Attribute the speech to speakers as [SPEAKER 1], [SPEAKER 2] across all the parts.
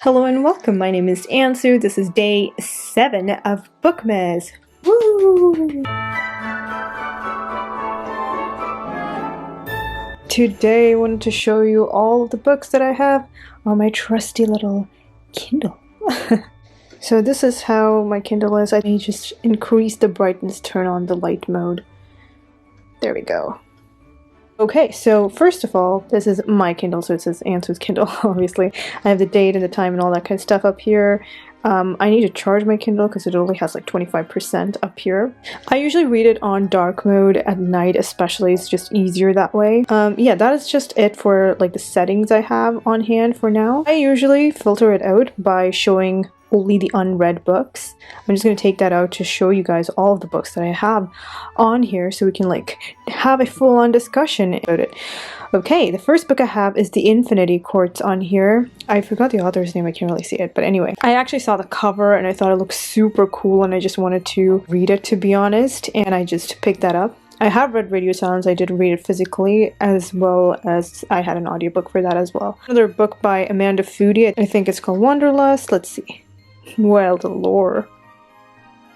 [SPEAKER 1] Hello and welcome. My name is Ansu. This is day 7 of BOOKMAS. Woo! Today I wanted to show you all of the books that I have on my trusty little Kindle. So this is how my Kindle is. I may just increase the brightness, turn on the light mode. There we go. Okay, so first of all, this is my Kindle, so it says Ansu's Kindle, obviously. I have the date and the time and all that kind of stuff up here. I need to charge my Kindle because it only has like 25% up here. I usually read it on dark mode at night, especially. It's just easier that way. Yeah, that is just it for like the settings I have on hand for now. I usually filter it out by showing only the unread books. I'm just going to take that out to show you guys all of the books that I have on here so we can like have a full-on discussion about it. Okay, the first book I have is The Infinity Courts on here. I forgot the author's name, I can't really see it, but anyway. I actually saw the cover and I thought it looked super cool and I just wanted to read it, to be honest, and I just picked that up. I have read Radio Silence. I did read it physically, as well as I had an audiobook for that as well. Another book by Amanda Foody, I think it's called Wanderlust. Let's see. Wilder Lore.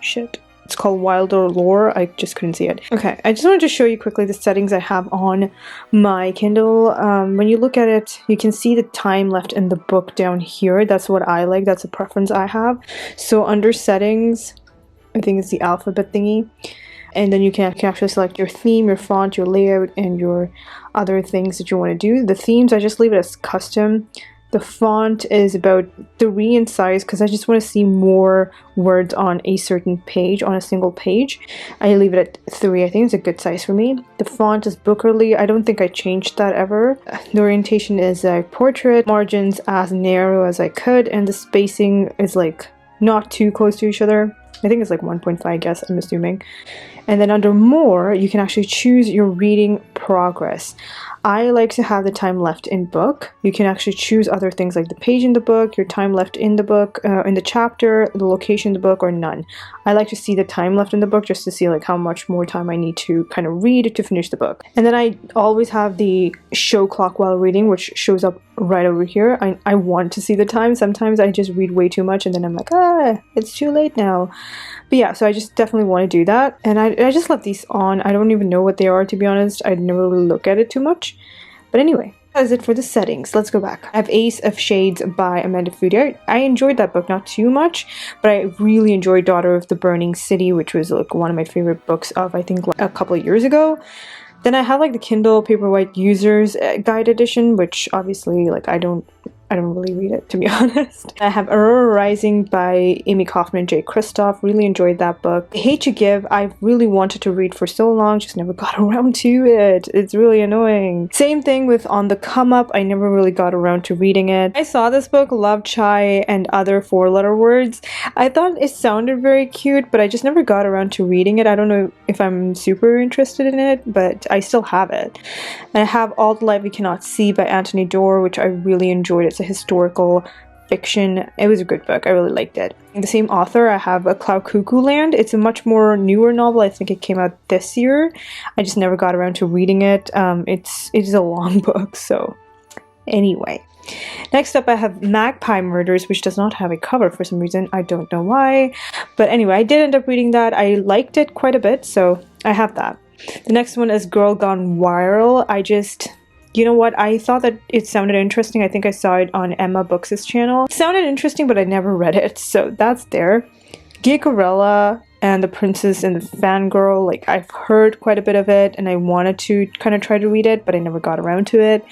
[SPEAKER 1] Shit. It's called Wilder Lore. I just couldn't see it. Okay, I just wanted to show you quickly the settings I have on my Kindle. When you look at it, you can see the time left in the book down here. That's what I like. That's a preference I have. So under settings, I think it's the alphabet thingy. And then you can actually select your theme, your font, your layout, and your other things that you want to do. The themes, I just leave it as custom. The font is about 3 in size because I just want to see more words on a certain page, on a single page. I leave it at 3. I think it's a good size for me. The font is Bookerly. I don't think I changed that ever. The orientation is a portrait. Margins as narrow as I could, and the spacing is like not too close to each other. I think it's like 1.5, I guess, I'm assuming. And then under more, you can actually choose your reading progress. I like to have the time left in book. You can actually choose other things like the page in the book, your time left in the book, in the chapter, the location in the book, or none. I like to see the time left in the book just to see like how much more time I need to kind of read to finish the book. And then I always have the show clock while reading, which shows up right over here. I want to see the time. Sometimes I just read way too much and then I'm like, it's too late now. But yeah, so I just definitely want to do that. And I just left these on. I don't even know what they are, to be honest. I never really look at it too much. But anyway, that is it for the settings. Let's go back. I have Ace of Shades by Amanda Foody. I enjoyed that book, not too much, but I really enjoyed Daughter of the Burning City, which was like one of my favorite books of, I think, like, a couple of years ago. Then I have like the Kindle Paperwhite Users Guide Edition, which obviously like I don't really read it, to be honest. I have Aurora Rising by Amy Kaufman and Jay Kristoff. Really enjoyed that book. I Hate to Give, I've really wanted to read for so long, just never got around to it. It's really annoying. Same thing with On the Come Up. I never really got around to reading it. I saw this book, Love Chai and Other 4-Letter Words. I thought it sounded very cute, but I just never got around to reading it. I don't know if I'm super interested in it, but I still have it. And I have All the Light We Cannot See by Anthony Doerr, which I really enjoyed. It's a historical fiction. It was a good book. I really liked it. The same author, I have A Cloud Cuckoo Land. It's a much more newer novel. I think it came out this year. I just never got around to reading it. It's a long book, so anyway. Next up I have Magpie Murders, which does not have a cover for some reason. I don't know why. But anyway, I did end up reading that. I liked it quite a bit, so I have that. The next one is Girl Gone Viral. You know what? I thought that it sounded interesting. I think I saw it on Emma Books' channel. It sounded interesting, but I never read it, so that's there. Gigarella and The Princess and the Fangirl. Like, I've heard quite a bit of it, and I wanted to kind of try to read it, but I never got around to it.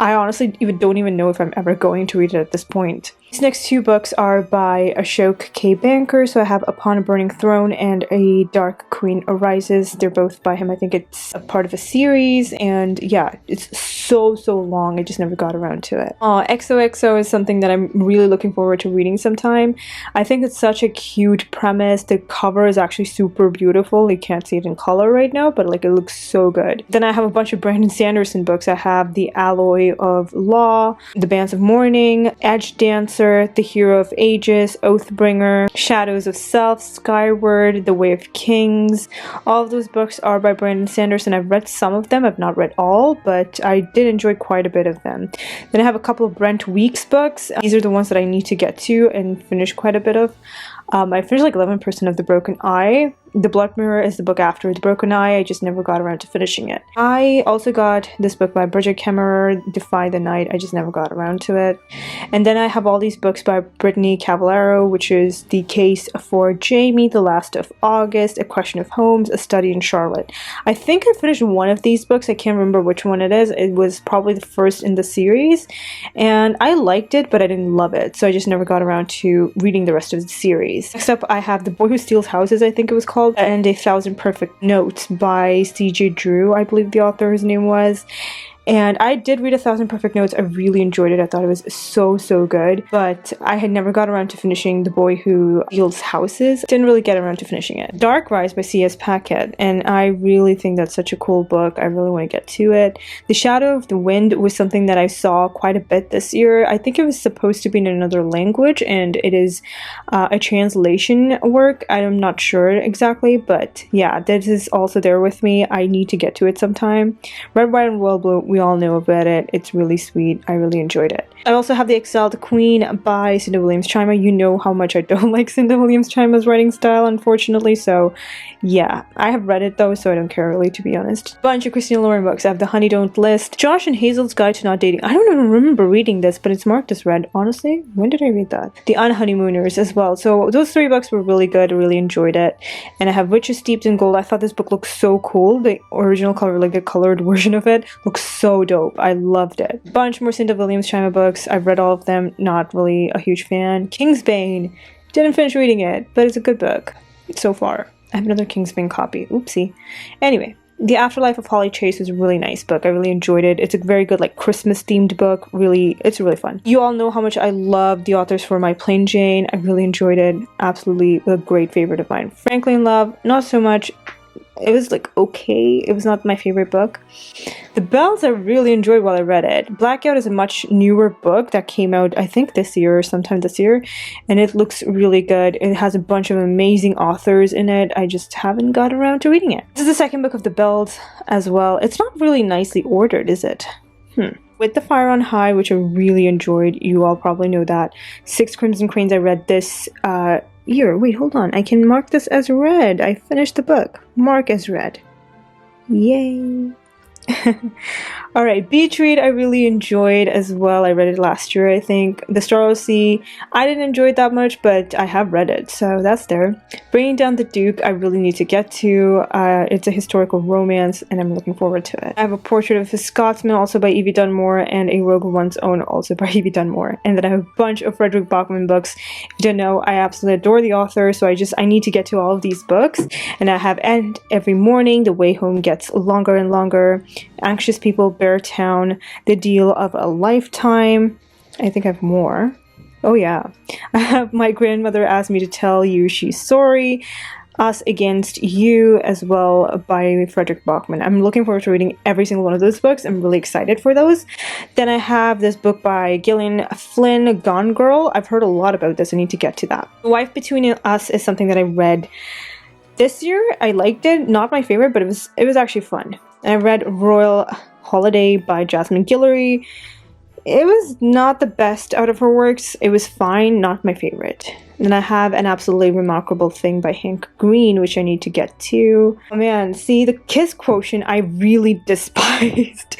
[SPEAKER 1] I honestly don't even know if I'm ever going to read it at this point. These next 2 books are by Ashok K. Banker, so I have Upon a Burning Throne and A Dark Queen Arises. They're both by him. I think it's a part of a series, and yeah, it's so long. I just never got around to it. XOXO is something that I'm really looking forward to reading sometime. I think it's such a cute premise. The cover is actually super beautiful. You can't see it in color right now, but like it looks so good. Then I have a bunch of Brandon Sanderson books. I have The Alloy of Law, The Bands of Mourning, Edge Dancer, Answer, The Hero of Ages, Oathbringer, Shadows of Self, Skyward, The Way of Kings. All of those books are by Brandon Sanderson. I've read some of them. I've not read all, but I did enjoy quite a bit of them. Then I have a couple of Brent Weeks books. These are the ones that I need to get to and finish quite a bit of. I finished like 11% of The Broken Eye. The Blood Mirror is the book after The Broken Eye. I just never got around to finishing it. I also got this book by Bridget Kemmerer, Defy the Night. I just never got around to it. And then I have all these books by Brittany Cavallaro, which is The Case for Jamie, The Last of August, A Question of Homes, A Study in Charlotte. I think I finished one of these books. I can't remember which one it is. It was probably the first in the series. And I liked it, but I didn't love it. So I just never got around to reading the rest of the series. Next up, I have The Boy Who Steals Houses, I think it was called, and A Thousand Perfect Notes by C.J. Drew, I believe the author's name was. And I did read A Thousand Perfect Notes. I really enjoyed it. I thought it was so good. But I had never got around to finishing The Boy Who Steals Houses. Didn't really get around to finishing it. Dark Rise by C.S. Packet. And I really think that's such a cool book. I really want to get to it. The Shadow of the Wind was something that I saw quite a bit this year. I think it was supposed to be in another language. And it is a translation work. I'm not sure exactly. But yeah, this is also there with me. I need to get to it sometime. Red, White, and Royal Blue. We all know about it. It's really sweet. I really enjoyed it. I also have The Exiled Queen by Cinda Williams-Chima. You know how much I don't like Cinda Williams-Chima's writing style, unfortunately, so yeah. I have read it though, so I don't care really, to be honest. Bunch of Christina Lauren books. I have The Honey Don't List, Josh and Hazel's Guide to Not Dating. I don't even remember reading this, but it's marked as read. Honestly, when did I read that? The Unhoneymooners as well. So those three books were really good. I really enjoyed it. And I have Witches Steeped in Gold. I thought this book looked so cool. The original cover, like the colored version of it, looks so dope. I loved it. Bunch more Cinda Williams-Chima books. I've read all of them. Not really a huge fan. Kingsbane. Didn't finish reading it, but it's a good book so far. I have another Kingsbane copy. Oopsie. Anyway, The Afterlife of Holly Chase is a really nice book. I really enjoyed it. It's a very good like Christmas themed book. It's really fun. You all know how much I love the authors for My Plain Jane. I really enjoyed it. Absolutely a great favorite of mine. Frankly in Love, not so much. It was like okay. It was not my favorite book. The Bells I really enjoyed while I read it. Blackout is a much newer book that came out I think this year or sometime this year, and it looks really good. It has a bunch of amazing authors in it. I just haven't got around to reading it. This is the second book of The Bells as well. It's not really nicely ordered, is it? With the Fire on High, which I really enjoyed. You all probably know that. Six Crimson Cranes I read this year. Wait, hold on. I can mark this as read. I finished the book. Mark as read. Yay. Alright, Beach Read I really enjoyed as well. I read it last year, I think. The Starless Sea, I didn't enjoy it that much, but I have read it, so that's there. Bringing Down the Duke, I really need to get to. It's a historical romance, and I'm looking forward to it. I have A Portrait of a Scotsman, also by Evie Dunmore, and A Rogue of One's Own, also by Evie Dunmore. And then I have a bunch of Frederick Bachman books. If you don't know, I absolutely adore the author, so I need to get to all of these books. And I have And Every Morning, The Way Home Gets Longer and Longer, Anxious People, Bear Town, The Deal of a Lifetime. I think I have more. Oh yeah. I have My Grandmother Asked Me to Tell You She's Sorry, Us Against You as well by Frederick Bachman. I'm looking forward to reading every single one of those books. I'm really excited for those. Then I have this book by Gillian Flynn, Gone Girl. I've heard a lot about this. I need to get to that. The Wife Between Us is something that I read this year. I liked it. Not my favorite, but it was actually fun. I read Royal Holiday by Jasmine Guillory. It was not the best out of her works. It was fine, not my favorite. Then I have An Absolutely Remarkable Thing by Hank Green, which I need to get to. Oh man, see, The Kiss Quotient I really despised.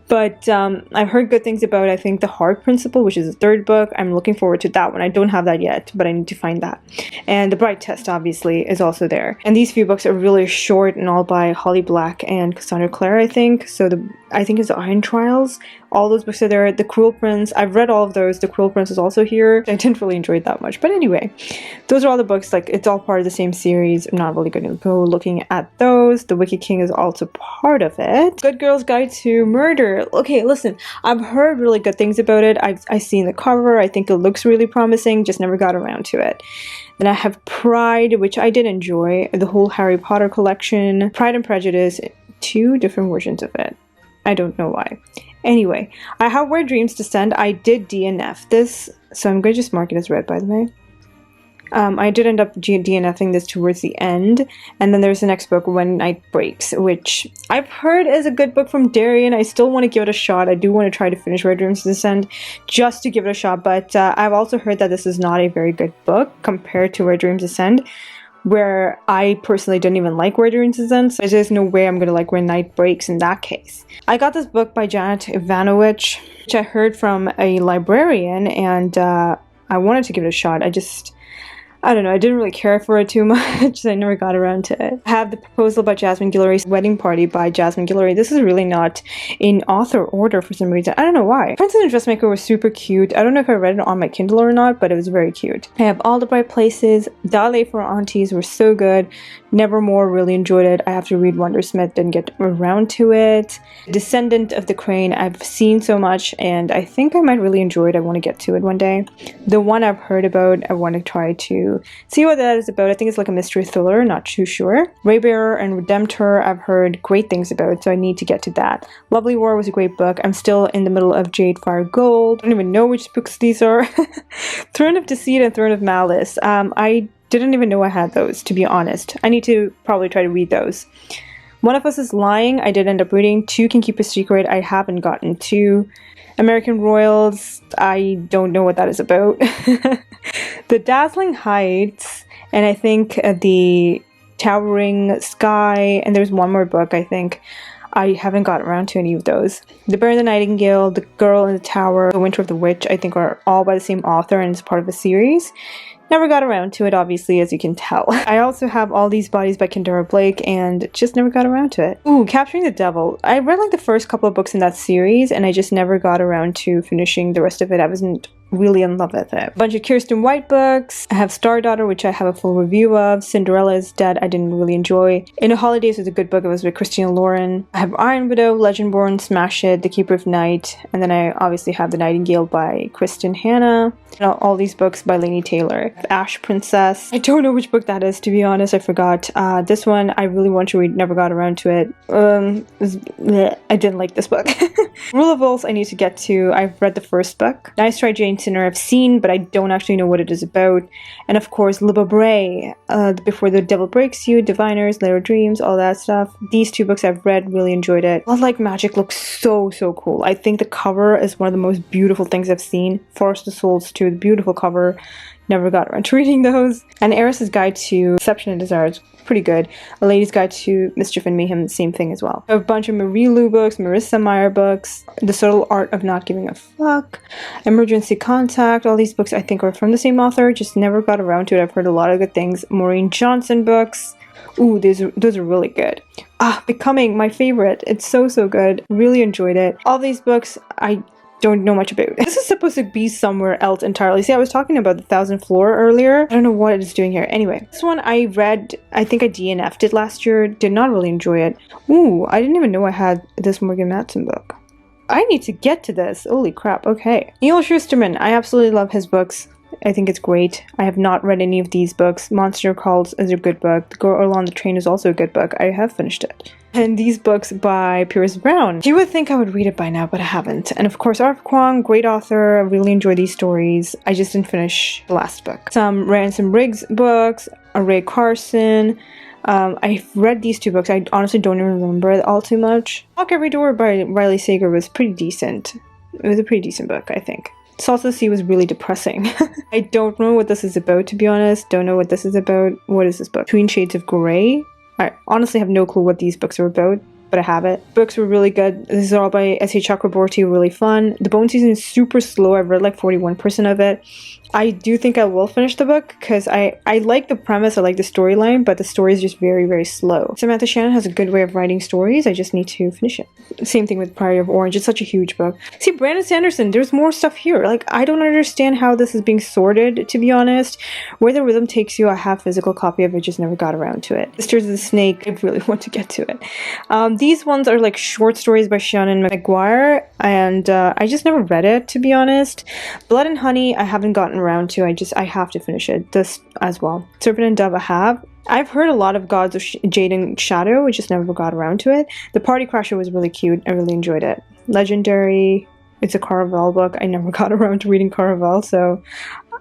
[SPEAKER 1] But I've heard good things about, I think, The Heart Principle, which is the third book. I'm looking forward to that one. I don't have that yet, but I need to find that. And The Bright Test, obviously, is also there. And these few books are really short and all by Holly Black and Cassandra Clare, I think. So I think it's The Iron Trials. All those books are there. The Cruel Prince, I've read all of those. The Cruel Prince is also here. I didn't really enjoy it that much. But anyway, those are all the books. Like, it's all part of the same series. I'm not really going to go looking at those. The Wicked King is also part of it. Good Girl's Guide to Murder. Okay, listen, I've heard really good things about it. I've seen the cover. I think it looks really promising. Just never got around to it. Then I have Pride, which I did enjoy. The whole Harry Potter collection. Pride and Prejudice. 2 different versions of it. I don't know why. Anyway, I have Where Dreams Descend. I did DNF this So I'm going to just mark it as read, by the way. I did end up DNFing this towards the end, and then there's the next book, When Night Breaks, which I've heard is a good book from Darian. I still want to give it a shot. I do want to try to finish Red Dreams Descend just to give it a shot, but I've also heard that this is not a very good book compared to Red Dreams Descend, where I personally didn't even like Red Dreams Descend, so there's no way I'm going to like When Night Breaks in that case. I got this book by Janet Ivanovich, which I heard from a librarian, and I wanted to give it a shot. I don't know, I didn't really care for it too much, so I never got around to it. I have The Proposal by Jasmine Guillory, Wedding Party by Jasmine Guillory. This is really not in author order for some reason. I don't know why. Princess and Dressmaker was super cute. I don't know if I read it on my Kindle or not, but it was very cute. I have All the Bright Places, Dale for Aunties were so good. Nevermore, really enjoyed it. I have to read Wondersmith, didn't get around to it. Descendant of the Crane, I've seen so much, and I think I might really enjoy it. I want to get to it one day. The one I've heard about, I want to try to see what that is about. I think it's like a mystery thriller, not too sure. Raybearer and Redemptor, I've heard great things about, so I need to get to that. Lovely War was a great book. I'm still in the middle of Jade Fire Gold. I don't even know which books these are. Throne of Deceit and Throne of Malice. I didn't even know I had those, to be honest. I need to probably try to read those. One of Us is Lying, I did end up reading. Two Can Keep a Secret, I haven't gotten to. American Royals, I don't know what that is about. The Dazzling Heights, and I think The Towering Sky, and there's one more book, I think. I haven't gotten around to any of those. The Bear and the Nightingale, The Girl in the Tower, The Winter of the Witch, I think are all by the same author and it's part of a series. Never got around to it, obviously, as you can tell. I also have All These Bodies by Kendra Blake, and just never got around to it. Ooh, Capturing the Devil. I read like the first couple of books in that series, and I just never got around to finishing the rest of it. I wasn't really in love with it. A bunch of Kirsten White books. I have Star Daughter, which I have a full review of. Cinderella is Dead, I didn't really enjoy. In the Holidays was a good book. It was with Christina Lauren. I have Iron Widow, Legendborn, Smash It, The Keeper of Night, and then I obviously have The Nightingale by Kristen Hanna. And all these books by Laini Taylor. Ash Princess. I don't know which book that is, to be honest. I forgot. This one I really want to read. Never got around to it. I didn't like this book. Rule of Wolves I need to get to. I've read the first book. Nice Try Jane Sinner I've seen, but I don't actually know what it is about. And of course, Le Bray, Before the Devil Breaks You, Diviners, Lair of Dreams, all that stuff. These two books I've read, really enjoyed it. Blood Like Magic looks so cool. I think the cover is one of the most beautiful things I've seen. Forest of Souls too, the beautiful cover. Never got around to reading those. And Eris's Guide to Deception and Desire is pretty good. A Lady's Guide to Mischief and Mayhem, same thing as well. I have a bunch of Marie Lu books, Marissa Meyer books, The Subtle Art of Not Giving a Fuck, Emergency Contact. All these books I think are from the same author, just never got around to it. I've heard a lot of good things. Maureen Johnson books. Ooh, those are really good. Becoming, my favorite. It's so good. Really enjoyed it. All these books I don't know much about. This is supposed to be somewhere else entirely. See, I was talking about The Thousand Floor earlier. I don't know what it's doing here. Anyway, this one I read, I think I DNF'd it last year. Did not really enjoy it. Ooh, I didn't even know I had this Morgan Matson book. I need to get to this. Holy crap, okay. Neil Schusterman, I absolutely love his books. I think it's great. I have not read any of these books. Monster Calls is a good book. The Girl on the Train is also a good book. I have finished it. And these books by Pierce Brown. You would think I would read it by now, but I haven't. And of course, Arthur Kwong, great author. I really enjoy these stories. I just didn't finish the last book. Some Ransom Riggs books, a Ray Carson. I've read these two books. I honestly don't even remember it all too much. Knock Every Door by Riley Sager was pretty decent. It was a pretty decent book, I think. Salt of the Sea was really depressing. I don't know what this is about, to be honest. Don't know what this is about. What is this book? Between Shades of Grey? I honestly have no clue what these books are about, but I have it. Books were really good. This is all by S.A. Chakraborty, really fun. The Bone Season is super slow. I've read like 41% of it. I do think I will finish the book because I like the premise, I like the storyline, but the story is just very slow. Samantha Shannon has a good way of writing stories. I just need to finish it. Same thing with Priory of Orange. It's such a huge book. See, Brandon Sanderson, there's more stuff here. Like, I don't understand how this is being sorted, to be honest. Where the Rhythm Takes You, I have a physical copy of it, just never got around to it. Sisters of the Snake, I really want to get to it. These ones are like short stories by Shannon McGuire, and I just never read it, to be honest. Blood and Honey, I haven't gotten around to. I have to finish it. This as well. Serpent and Dub, I have. I've heard a lot of Gods of Jade and Shadow. I just never got around to it. The Party Crasher was really cute. I really enjoyed it. Legendary. It's a Caraval book. I never got around to reading Caraval, so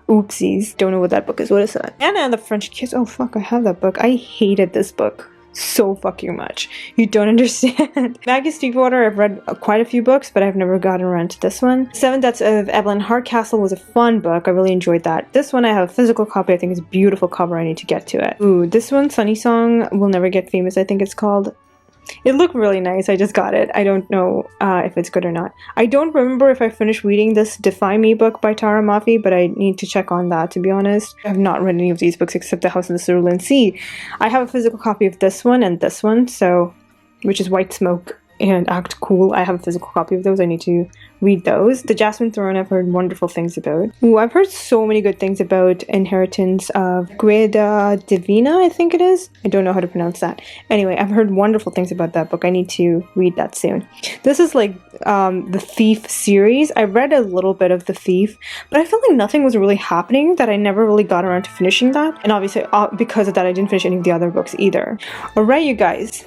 [SPEAKER 1] oopsies. Don't know what that book is. What is that? Anna and the French Kiss. Oh fuck, I have that book. I hated this book so fucking much. You don't understand. Maggie Steepwater, I've read quite a few books, but I've never gotten around to this one. Seven Deaths of Evelyn Hardcastle was a fun book. I really enjoyed that. This one I have a physical copy. I think it's a beautiful cover. I need to get to it. Ooh, this one, Sunny Song Will Never Get Famous, I think it's called. It looked really nice. I just got it. I don't know if it's good or not. I don't remember if I finished reading this Defy Me book by Tara Mafi, but I need to check on that, to be honest. I have not read any of these books except The House in the Cerulean Sea. I have a physical copy of this one and this one, so which is White Smoke and Act Cool. I have a physical copy of those. I need to read those. The Jasmine Throne I've heard wonderful things about. Ooh, I've heard so many good things about Inheritance of Gueda Divina, I think it is. I don't know how to pronounce that. Anyway, I've heard wonderful things about that book. I need to read that soon. This is like the Thief series. I read a little bit of The Thief, but I felt like nothing was really happening, that I never really got around to finishing that. And obviously because of that, I didn't finish any of the other books either. Alright, you guys.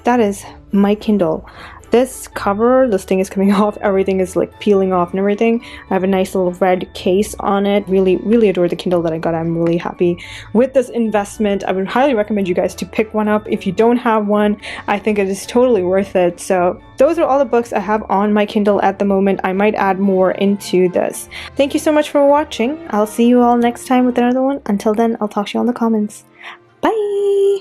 [SPEAKER 1] That is my Kindle. This cover, this thing is coming off, everything is like peeling off and everything. I have a nice little red case on it. Really adore the Kindle that I got. I'm really happy with this investment. I would highly recommend you guys to pick one up. If you don't have one, I think it is totally worth it. So those are all the books I have on my Kindle at the moment. I might add more into this. Thank you so much for watching. I'll see you all next time with another one. Until then, I'll talk to you all in the comments. Bye!